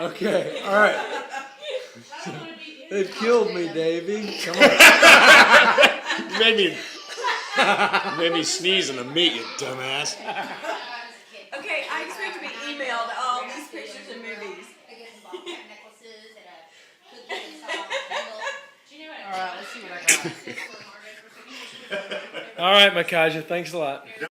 Okay, all right. They've killed me, Davey. Come on. You made me sneeze in the meat, you dumbass. Okay, I expect to be emailed all these pictures and movies. All right, let's see what I got. All right, Micajah, thanks a lot.